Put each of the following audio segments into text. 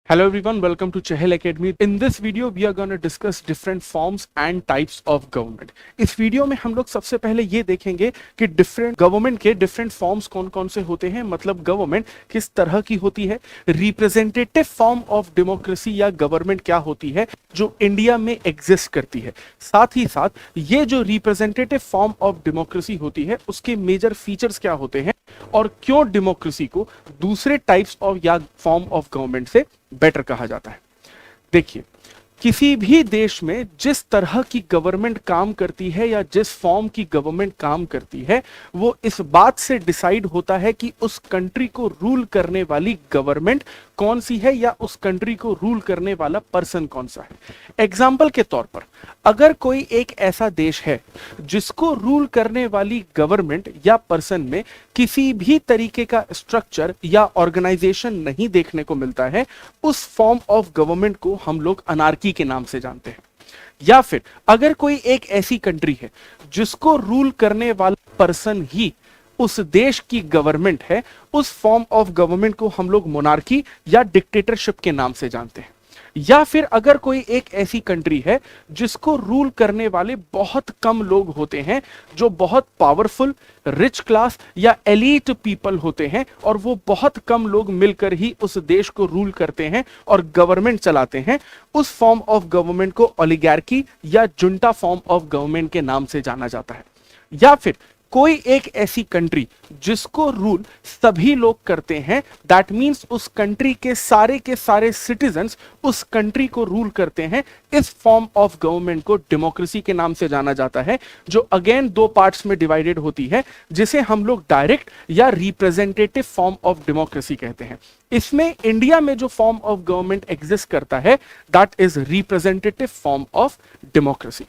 Hello everyone, welcome to Chahal Academy. In this video, we are going to discuss different forms and types of government. इस video में हम लोग सबसे पहले ये देखेंगे कि डिफरेंट गवर्नमेंट के डिफरेंट फॉर्म्स कौन कौन से होते हैं, मतलब गवर्नमेंट किस तरह की होती है, रिप्रेजेंटेटिव फॉर्म ऑफ डेमोक्रेसी या गवर्नमेंट क्या होती है जो इंडिया में एग्जिस्ट करती है। साथ ही साथ ये जो रिप्रेजेंटेटिव फॉर्म ऑफ डेमोक्रेसी होती है उसके मेजर फीचर्स क्या होते हैं और क्यों डेमोक्रेसी को दूसरे टाइप्स ऑफ या फॉर्म ऑफ गवर्नमेंट से बेटर कहा जाता है। देखिए, किसी भी देश में जिस तरह की गवर्नमेंट काम करती है या जिस फॉर्म की गवर्नमेंट काम करती है वो इस बात से डिसाइड होता है कि उस कंट्री को रूल करने वाली गवर्नमेंट कौन सी है या उस कंट्री को रूल करने वाला पर्सन कौन सा है। एग्जाम्पल के तौर पर, अगर कोई एक ऐसा देश है जिसको रूल करने वाली गवर्नमेंट या पर्सन में किसी भी तरीके का स्ट्रक्चर या ऑर्गेनाइजेशन नहीं देखने को मिलता है, उस फॉर्म ऑफ गवर्नमेंट को हम लोग अनार्की के नाम से जानते हैं। या फिर अगर कोई एक ऐसी कंट्री है जिसको रूल करने वाला पर्सन ही उस देश की गवर्नमेंट है, उस फॉर्म ऑफ गवर्नमेंट को हम लोग मोनार्की या डिक्टेटरशिप के नाम से जानते हैं। या फिर अगर कोई एक ऐसी कंट्री है जिसको रूल करने वाले बहुत कम लोग होते हैं, जो बहुत पावरफुल, रिच क्लास या एलीट पीपल होते हैं, और वो बहुत कम लोग मिलकर ही उस देश को रूल करते हैं और गवर्नमेंट चलाते हैं, उस फॉर्म ऑफ गवर्नमेंट को ओलिगार्की या जुंटा फॉर्म ऑफ गवर्नमेंट के नाम से जाना जाता है। या फिर कोई एक ऐसी कंट्री जिसको रूल सभी लोग करते हैं, दैट मींस उस कंट्री के सारे सिटीजन्स उस कंट्री को रूल करते हैं, इस फॉर्म ऑफ गवर्नमेंट को डेमोक्रेसी के नाम से जाना जाता है, जो अगेन दो पार्ट्स में डिवाइडेड होती है, जिसे हम लोग डायरेक्ट या रिप्रेजेंटेटिव फॉर्म ऑफ डेमोक्रेसी कहते हैं। इसमें इंडिया में जो फॉर्म ऑफ गवर्नमेंट एग्जिस्ट करता है that is representative form of democracy.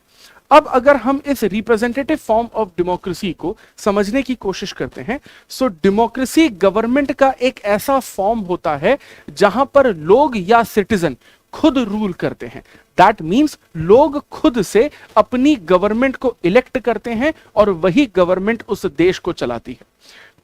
अब अगर हम इस रिप्रेजेंटेटिव फॉर्म ऑफ डेमोक्रेसी को समझने की कोशिश करते हैं, सो डेमोक्रेसी गवर्नमेंट का एक ऐसा फॉर्म होता है जहां पर लोग या सिटीजन खुद रूल करते हैं। दैट मीन्स लोग खुद से अपनी गवर्नमेंट को इलेक्ट करते हैं और वही गवर्नमेंट उस देश को चलाती है।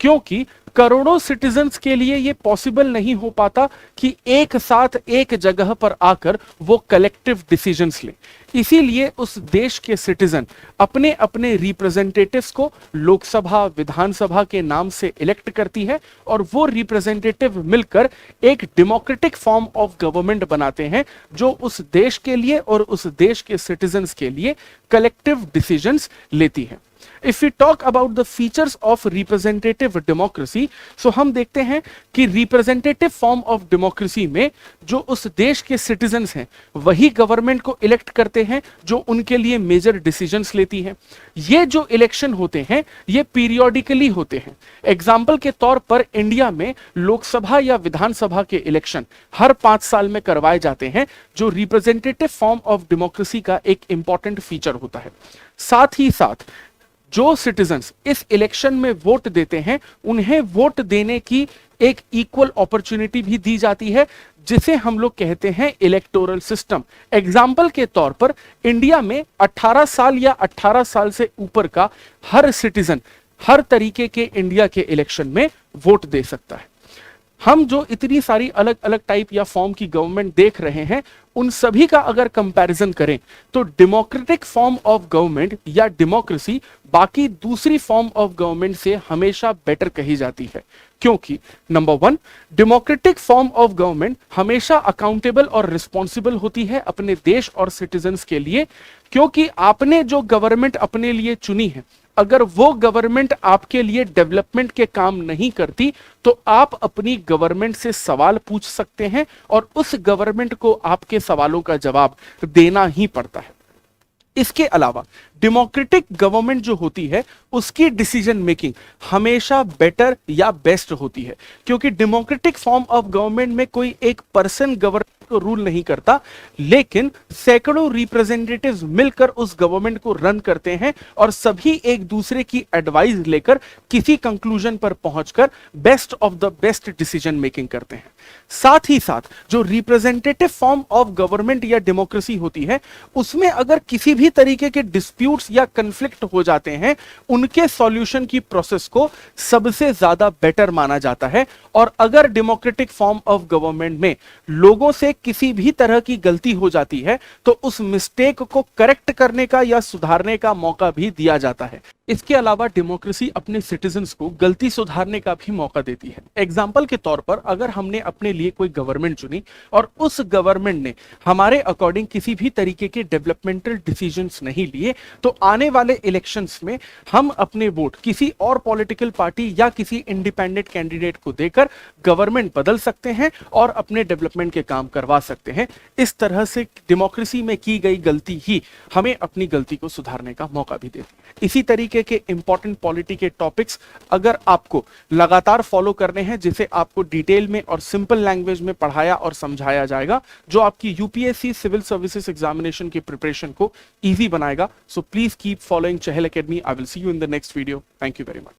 क्योंकि करोड़ों सिटीजन्स के लिए यह पॉसिबल नहीं हो पाता कि एक साथ एक जगह पर आकर वो कलेक्टिव डिसीजंस लें, इसीलिए उस देश के सिटीजन अपने अपने रिप्रेजेंटेटिव्स को लोकसभा, विधानसभा के नाम से इलेक्ट करती है और वो रिप्रेजेंटेटिव मिलकर एक डेमोक्रेटिक फॉर्म ऑफ गवर्नमेंट बनाते हैं जो उस देश के लिए और उस देश के सिटीजन्स के लिए कलेक्टिव डिसीजंस लेती है। If we talk about the features of representative democracy, so हम देखते हैं कि representative form of democracy में जो उस देश के citizens हैं वही गवर्नमेंट को इलेक्ट करते हैं जो उनके लिए मेजर डिसीजंस लेती है। ये जो इलेक्शन होते हैं ये पीरियोडिकली होते हैं। एग्जाम्पल के तौर पर इंडिया में लोकसभा या विधानसभा के इलेक्शन हर 5 साल में करवाए जाते हैं, जो रिप्रेजेंटेटिव फॉर्म ऑफ डेमोक्रेसी का एक इंपॉर्टेंट फीचर होता है। साथ ही साथ जो सिटीजन्स इस इलेक्शन में वोट देते हैं उन्हें वोट देने की एक इक्वल अपॉर्चुनिटी भी दी जाती है, जिसे हम लोग कहते हैं इलेक्टोरल सिस्टम। एग्जाम्पल के तौर पर इंडिया में 18 साल या 18 साल से ऊपर का हर सिटीजन हर तरीके के इंडिया के इलेक्शन में वोट दे सकता है। हम जो इतनी सारी अलग अलग टाइप या फॉर्म की गवर्नमेंट देख रहे हैं उन सभी का अगर कंपैरिजन करें तो डेमोक्रेटिक फॉर्म ऑफ गवर्नमेंट या डेमोक्रेसी बाकी दूसरी फॉर्म ऑफ गवर्नमेंट से हमेशा बेटर कही जाती है। क्योंकि number 1, democratic form of government हमेशा अकाउंटेबल और रिस्पॉन्सिबल होती है अपने देश और सिटीजन्स के लिए, क्योंकि आपने जो गवर्नमेंट अपने लिए चुनी है अगर वो गवर्नमेंट आपके लिए डेवलपमेंट के काम नहीं करती तो आप अपनी गवर्नमेंट से सवाल पूछ सकते हैं और उस गवर्नमेंट को आपके सवालों का जवाब देना ही पड़ता है। इसके अलावा डेमोक्रेटिक गवर्नमेंट जो होती है उसकी डिसीजन मेकिंग हमेशा बेटर या बेस्ट होती है, क्योंकि डेमोक्रेटिक फॉर्म ऑफ गवर्नमेंट में कोई एक पर्सन गवर्नमेंट को रूल नहीं करता, लेकिन सैकड़ों रिप्रेजेंटेटिव्स मिलकर उस गवर्नमेंट को रन करते हैं और सभी एक दूसरे की एडवाइस लेकर किसी कंक्लूजन पर पहुंचकर best of the best decision making करते हैं। साथ ही साथ जो रिप्रेजेंटेटिव फॉर्म ऑफ गवर्नमेंट या डेमोक्रेसी होती है, उसमें अगर किसी भी तरीके के डिस्प्यूट्स या कन्फ्लिक्ट हो जाते हैं, उनके सॉल्यूशन की प्रोसेस को सबसे ज्यादा बेटर माना जाता है। और अगर डेमोक्रेटिक फॉर्म ऑफ गवर्नमेंट में लोगों से किसी भी तरह की गलती हो जाती है तो उस मिस्टेक को करेक्ट करने का या सुधारने का मौका भी दिया जाता है। इसके अलावा डेमोक्रेसी अपने सिटीजन्स को गलती सुधारने का भी मौका देती है। एग्जाम्पल के तौर पर अगर हमने अपने लिए कोई गवर्नमेंट चुनी और उस गवर्नमेंट ने हमारे अकॉर्डिंग किसी भी तरीके के डेवलपमेंटल डिसीजंस नहीं लिए, तो आने वाले इलेक्शंस में हम अपने वोट किसी और पॉलिटिकल पार्टी या किसी इंडिपेंडेंट कैंडिडेट को देकर गवर्नमेंट बदल सकते हैं और अपने डेवलपमेंट के काम करवा सकते हैं। इस तरह से डेमोक्रेसी में की गई गलती ही हमें अपनी गलती को सुधारने का मौका भी देती है। इसी तरीके के इंपॉर्टेंट पॉलिटी के टॉपिक्स अगर आपको लगातार फॉलो करने हैं, जिसे आपको डिटेल में और सिंपल लैंग्वेज में पढ़ाया और समझाया जाएगा, जो आपकी यूपीएससी सिविल सर्विसेज एग्जामिनेशन की प्रिपरेशन को इजी बनाएगा, so please keep following Chahal academy. I will see you in the next video. Thank you very much.